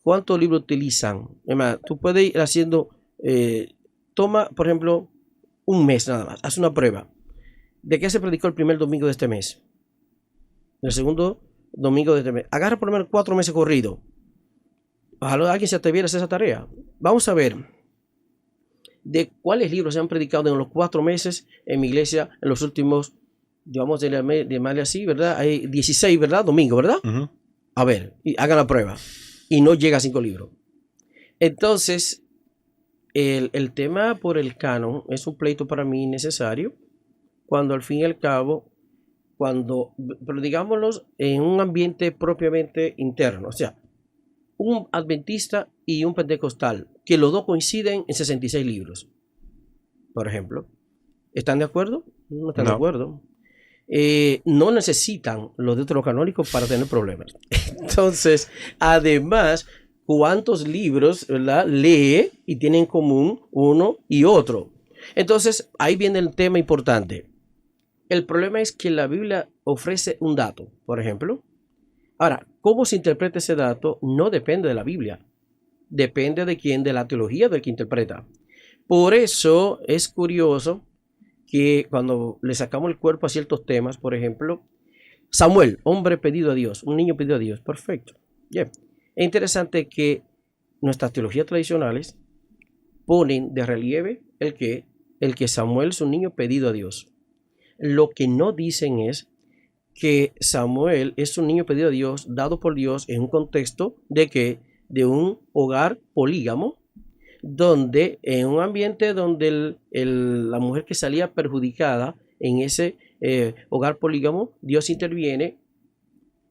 ¿cuántos libros utilizan? Además, tú puedes ir haciendo, toma, por ejemplo, un mes nada más, haz una prueba. ¿De qué se predicó el primer domingo de este mes? El segundo domingo de este mes. Agarra por lo menos 4 meses corridos. Ojalá alguien se atreviera a hacer esa tarea. Vamos a ver de cuáles libros se han predicado en los 4 meses en mi iglesia en los últimos, digamos, de llamarle así, ¿verdad? Hay 16, ¿verdad? Domingo, ¿verdad? Ujú. A ver, hagan la prueba. Y no llega a 5 libros. Entonces, el tema por el canon es un pleito para mí innecesario, cuando al fin y al cabo, pero digámoslo en un ambiente propiamente interno, o sea, un adventista y un pentecostal, que los dos coinciden en 66 libros, por ejemplo, ¿están de acuerdo? No están de No. acuerdo. No necesitan los deuterocanónicos para tener problemas. Entonces, además, ¿cuántos libros, verdad, lee y tienen en común uno y otro? Entonces, ahí viene el tema importante. El problema es que la Biblia ofrece un dato, por ejemplo. Ahora, ¿cómo se interpreta ese dato? No depende de la Biblia. Depende de quién, de la teología del que interpreta. Por eso es curioso que cuando le sacamos el cuerpo a ciertos temas, por ejemplo, Samuel, hombre pedido a Dios, un niño pedido a Dios, perfecto. Bien. Es interesante que nuestras teologías tradicionales ponen de relieve el que Samuel es un niño pedido a Dios. Lo que no dicen es que Samuel es un niño pedido a Dios, dado por Dios en un contexto de un hogar polígamo, donde en un ambiente donde la mujer que salía perjudicada en ese hogar polígamo, Dios interviene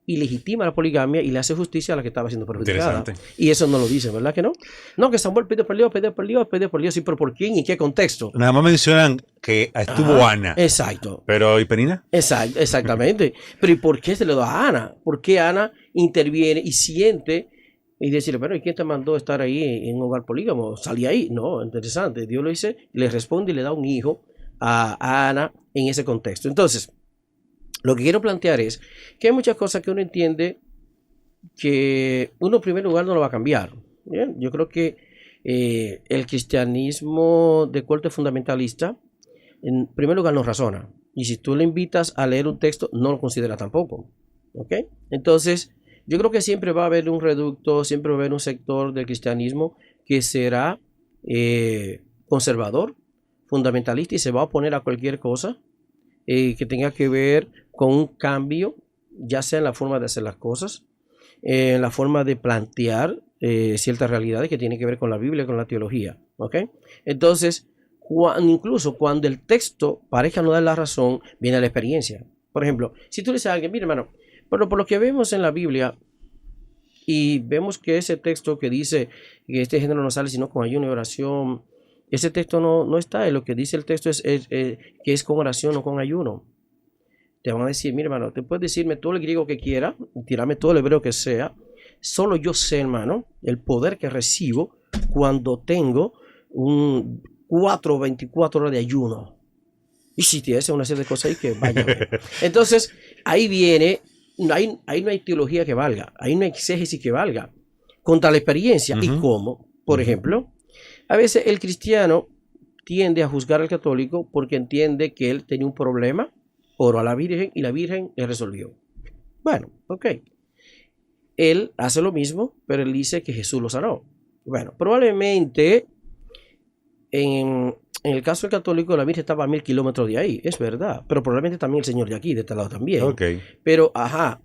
y legitima la poligamia y le hace justicia a la que estaba siendo perjudicada. Y eso no lo dice, ¿verdad que no? No, que Samuel pidió por Dios, sí, pero ¿por quién y qué contexto? Nada más mencionan que estuvo Ana. Exacto. Pero, ¿y Penina? Exactamente. Pero ¿y por qué se le da a Ana? ¿Por qué Ana interviene y siente y decirle, pero ¿y quién te mandó a estar ahí en un hogar polígamo? Salí ahí. No, interesante. Dios lo dice, le responde y le da un hijo a Ana en ese contexto. Entonces, lo que quiero plantear es que hay muchas cosas que uno entiende que uno en primer lugar no lo va a cambiar. ¿Bien? Yo creo que el cristianismo de corte fundamentalista en primer lugar no razona. Y si tú le invitas a leer un texto, no lo considera tampoco. ¿Ok? Entonces, yo creo que siempre va a haber un reducto, siempre va a haber un sector del cristianismo que será conservador, fundamentalista y se va a oponer a cualquier cosa que tenga que ver con un cambio, ya sea en la forma de hacer las cosas, en la forma de plantear ciertas realidades que tienen que ver con la Biblia, con la teología. ¿Ok? Entonces, incluso cuando el texto parezca no dar la razón, viene la experiencia. Por ejemplo, si tú le dices a alguien, mira hermano, pero por lo que vemos en la Biblia y vemos que ese texto que dice que este género no sale sino con ayuno y oración, ese texto no está, lo que dice el texto es que es con oración o con ayuno. Te van a decir, mira hermano, te puedes decirme todo el griego que quiera, tirarme todo el hebreo que sea, solo yo sé, hermano, el poder que recibo cuando tengo un 4 o 24 horas de ayuno. Y si tienes una serie de cosas ahí que vaya a ver. Entonces, ahí viene, ahí no hay teología que valga, ahí no hay exégesis que valga contra la experiencia. ¿Y cómo? Por ejemplo, a veces el cristiano tiende a juzgar al católico porque entiende que él tenía un problema, oró a la Virgen y la Virgen le resolvió. Bueno, ok. Él hace lo mismo, pero él dice que Jesús lo sanó. Bueno, probablemente en el caso del católico, la Virgen estaba a 1000 kilómetros de ahí, es verdad, pero probablemente también el Señor de aquí, de este lado también. Okay. Pero,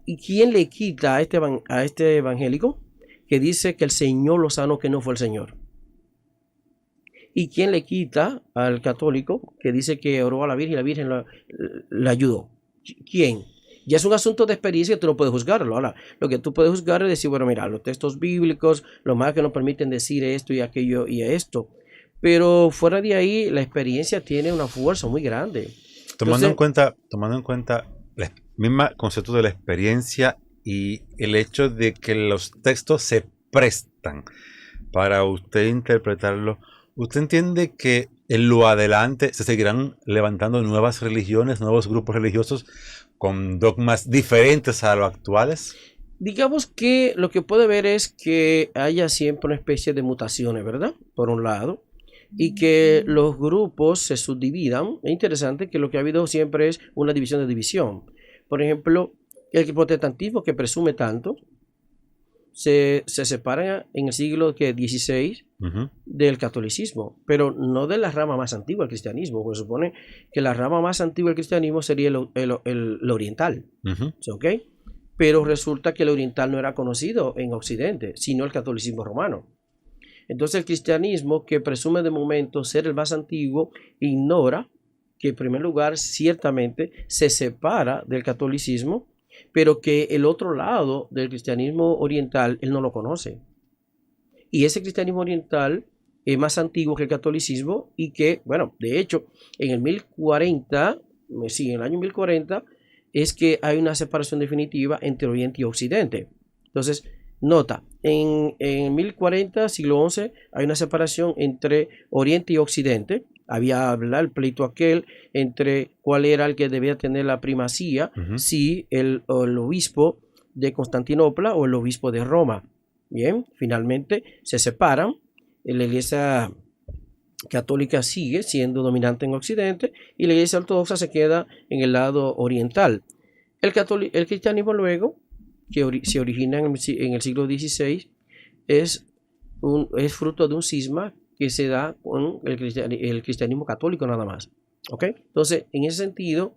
¿y quién le quita a este evangélico que dice que el Señor lo sanó, que no fue el Señor? ¿Y quién le quita al católico que dice que oró a la Virgen y la Virgen la ayudó? ¿Quién? Ya es un asunto de experiencia que tú no puedes juzgarlo. Ahora, lo que tú puedes juzgar es decir, bueno, mira, los textos bíblicos, los más que nos permiten decir esto y aquello y esto. Pero fuera de ahí, la experiencia tiene una fuerza muy grande. Tomando en cuenta el mismo concepto de la experiencia y el hecho de que los textos se prestan para usted interpretarlo, ¿usted entiende que en lo adelante se seguirán levantando nuevas religiones, nuevos grupos religiosos con dogmas diferentes a los actuales? Digamos que lo que puede ver es que haya siempre una especie de mutaciones, ¿verdad? Por un lado. Y que los grupos se subdividan. Es interesante que lo que ha habido siempre es una división de división. Por ejemplo, el protestantismo, que presume tanto, se separa en el siglo XVI del catolicismo, pero no de la rama más antigua del cristianismo, porque se supone que la rama más antigua del cristianismo sería el oriental. ¿Ok? Pero resulta que el oriental no era conocido en Occidente, sino el catolicismo romano. Entonces el cristianismo, que presume de momento ser el más antiguo, ignora que en primer lugar ciertamente se separa del catolicismo, pero que el otro lado del cristianismo oriental él no lo conoce. Y ese cristianismo oriental es más antiguo que el catolicismo y que, bueno, de hecho, en el 1040, sí, en el año 1040, es que hay una separación definitiva entre Oriente y Occidente. Entonces, nota, en 1040, siglo XI, hay una separación entre Oriente y Occidente. Había el pleito aquel entre cuál era el que debía tener la primacía, si el obispo de Constantinopla o el obispo de Roma. Bien, finalmente se separan. La iglesia católica sigue siendo dominante en Occidente y la iglesia ortodoxa se queda en el lado oriental. El cristianismo luego, que se origina en el siglo XVI, es fruto de un cisma que se da con el cristianismo católico nada más. ¿Ok? Entonces, en ese sentido,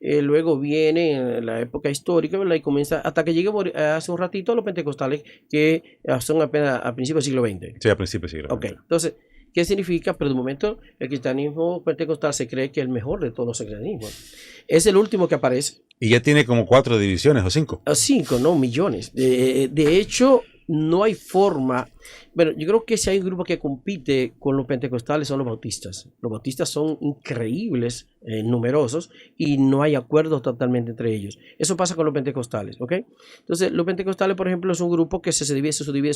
luego viene en la época histórica, ¿verdad? Y comienza hasta que lleguemos hace un ratito los pentecostales, que son apenas a principios del siglo XX. Sí, a principios del siglo XX. Ok, entonces, ¿qué significa? Pero de momento el cristianismo pentecostal se cree que es el mejor de todos los cristianismos. Es el último que aparece. Y ya tiene como 4 divisiones o 5. 5, no, millones. De hecho, no hay forma. Bueno, yo creo que si hay un grupo que compite con los pentecostales son los bautistas. Los bautistas son increíbles, numerosos, y no hay acuerdo totalmente entre ellos. Eso pasa con los pentecostales, ¿ok? Entonces, los pentecostales, por ejemplo, es un grupo que se divide.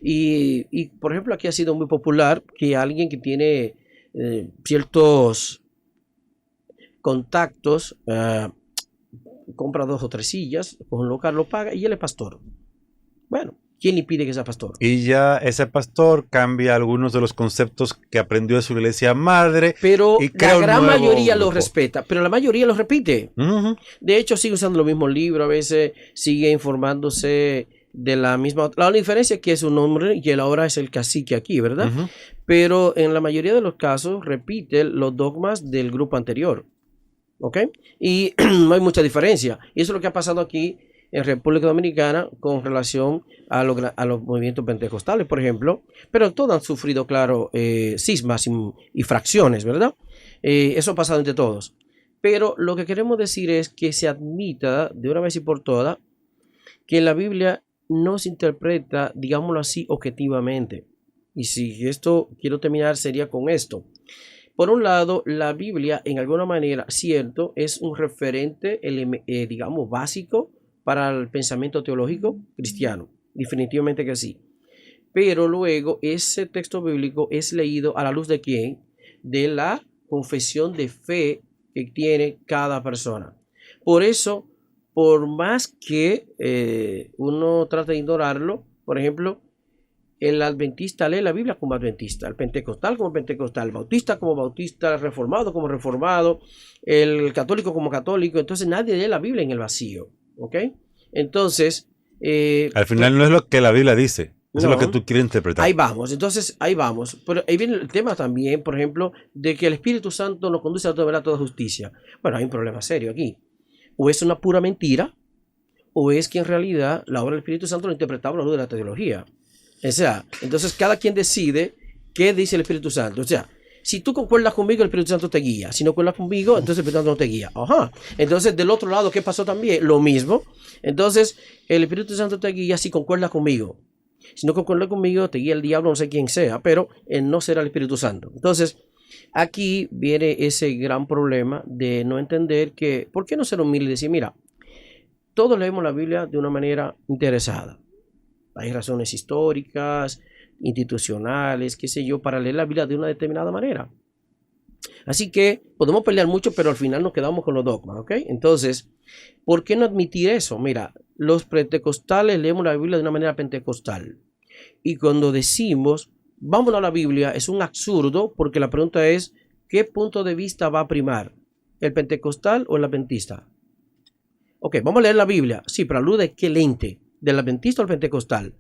Y, por ejemplo, aquí ha sido muy popular que alguien que tiene ciertos contactos, compra 2 o 3 sillas, con un local lo paga y él es pastor. Bueno, ¿quién le pide que sea pastor? Y ya ese pastor cambia algunos de los conceptos que aprendió de su iglesia madre. Pero y crea la gran mayoría grupo. lo respeta, pero la mayoría lo repite. De hecho, sigue usando los mismos libros, a veces sigue informándose de la misma. La diferencia es que es un hombre y él ahora es el cacique aquí, ¿verdad? Pero en la mayoría de los casos repite los dogmas del grupo anterior. ¿Ok? Y no hay mucha diferencia. Y eso es lo que ha pasado aquí en República Dominicana con relación a los movimientos pentecostales, por ejemplo. Pero todos han sufrido, claro, cismas y fracciones, ¿verdad? Eso ha pasado entre todos. Pero lo que queremos decir es que se admita de una vez y por todas que la Biblia no se interpreta, digámoslo así, objetivamente. Y si esto quiero terminar sería con esto. Por un lado, la Biblia, en alguna manera, cierto, es un referente, digamos, básico para el pensamiento teológico cristiano. Definitivamente que sí. pero luego ese texto bíblico es leído a la luz de ¿quién? De la confesión de fe que tiene cada persona. Por eso, por más que uno trate de ignorarlo, por ejemplo, el adventista lee la Biblia como adventista, el pentecostal como pentecostal, el bautista como bautista, el reformado como reformado, el católico como católico. Entonces nadie lee la Biblia en el vacío, ¿ok? Entonces... al final no es lo que la Biblia dice, eso no, es lo que tú quieres interpretar. Ahí vamos, entonces ahí vamos. Pero ahí viene el tema también, por ejemplo, de que el Espíritu Santo nos conduce a toda verdad, a toda justicia. Bueno, hay un problema serio aquí. O es una pura mentira, o es que en realidad la obra del Espíritu Santo lo interpretaba a la luz de la teología. O sea, entonces cada quien decide qué dice el Espíritu Santo. O sea, si tú concuerdas conmigo, el Espíritu Santo te guía. Si no concuerdas conmigo, entonces el Espíritu Santo no te guía. Ajá. Entonces, del otro lado, ¿qué pasó también? Lo mismo. Entonces, el Espíritu Santo te guía si concuerdas conmigo. Si no concuerdas conmigo, te guía el diablo, no sé quién sea, pero él no será el Espíritu Santo. Entonces, aquí viene ese gran problema de no entender que, ¿por qué no ser humilde y decir, mira, todos leemos la Biblia de una manera interesada? Hay razones históricas, institucionales, qué sé yo, para leer la Biblia de una determinada manera. Así que podemos pelear mucho, pero al final nos quedamos con los dogmas, ¿ok? Entonces, ¿por qué no admitir eso? Mira, los pentecostales leemos la Biblia de una manera pentecostal. Y cuando decimos, vámonos a la Biblia, es un absurdo, porque la pregunta es, ¿qué punto de vista va a primar? ¿El pentecostal o el adventista? Ok, vamos a leer la Biblia. Sí, pero a luz de qué lente, ¿del adventista o el pentecostal?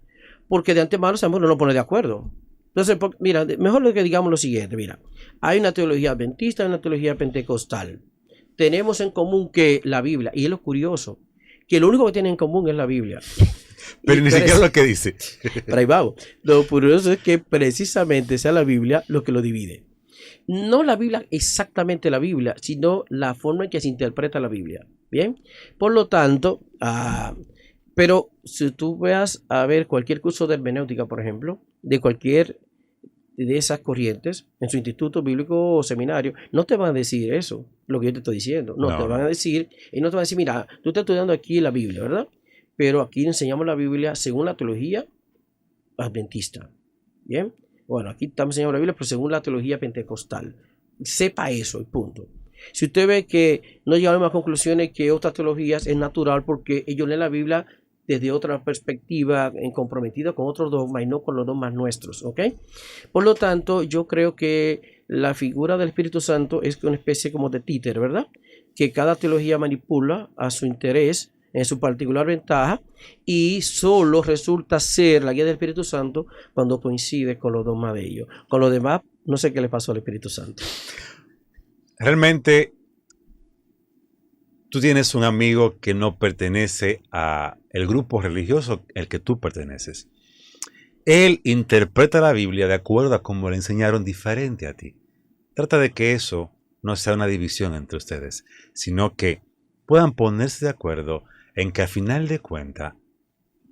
Porque de antemano sabemos que no nos pone de acuerdo. Entonces, mira, mejor que digamos lo siguiente, mira, hay una teología adventista y una teología pentecostal. Tenemos en común que la Biblia, y es lo curioso, que lo único que tienen en común es la Biblia. Pero ni siquiera lo que dice. Pero ahí vamos. Lo curioso es que precisamente sea la Biblia lo que lo divide. No la Biblia, exactamente la Biblia, sino la forma en que se interpreta la Biblia. Bien, por lo tanto, pero si tú veas a ver cualquier curso de hermenéutica, por ejemplo, de cualquier de esas corrientes, en su instituto bíblico o seminario, no te van a decir eso, lo que yo te estoy diciendo. No. Te van a decir, y no te van a decir, mira, tú estás estudiando aquí la Biblia, ¿verdad? Pero aquí enseñamos la Biblia según la teología adventista. Bien, bueno, aquí estamos enseñando la Biblia, pero según la teología pentecostal. Sepa eso, y punto. Si usted ve que no llegan a las mismas conclusiones que otras teologías, es natural porque ellos leen la Biblia desde otra perspectiva, comprometida con otros dogmas y no con los dogmas nuestros, ¿ok? Por lo tanto, yo creo que la figura del Espíritu Santo es una especie como de títere, ¿verdad? Que cada teología manipula a su interés, en su particular ventaja, y solo resulta ser la guía del Espíritu Santo cuando coincide con los dogmas de ellos. Con lo demás, no sé qué le pasó al Espíritu Santo. Realmente, tú tienes un amigo que no pertenece a el grupo religioso al que tú perteneces. Él interpreta la Biblia de acuerdo a cómo le enseñaron diferente a ti. Trata de que eso no sea una división entre ustedes, sino que puedan ponerse de acuerdo en que al final de cuentas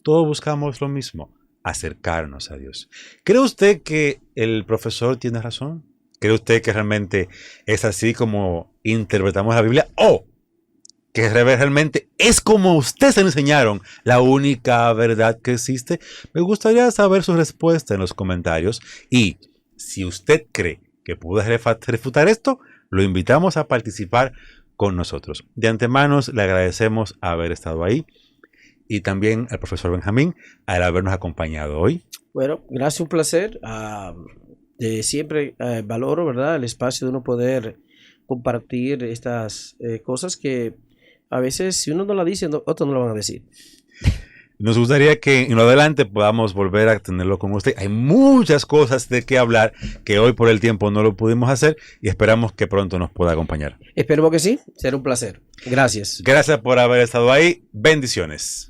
todos buscamos lo mismo, acercarnos a Dios. ¿Cree usted que el profesor tiene razón? ¿Cree usted que realmente es así como interpretamos la Biblia? ¿O que realmente es como ustedes se enseñaron la única verdad que existe? Me gustaría saber su respuesta en los comentarios. Y si usted cree que puede refutar esto, lo invitamos a participar con nosotros. De antemano le agradecemos haber estado ahí y también al profesor Benjamín al habernos acompañado hoy. Bueno, gracias, un placer. Siempre valoro, ¿verdad?, el espacio de uno poder compartir estas cosas que a veces si uno no la dice, otros no lo van a decir. Nos gustaría que en lo adelante podamos volver a tenerlo con usted. Hay muchas cosas de qué hablar que hoy por el tiempo no lo pudimos hacer y esperamos que pronto nos pueda acompañar. Esperemos que sí, será un placer. Gracias. Gracias por haber estado ahí. Bendiciones.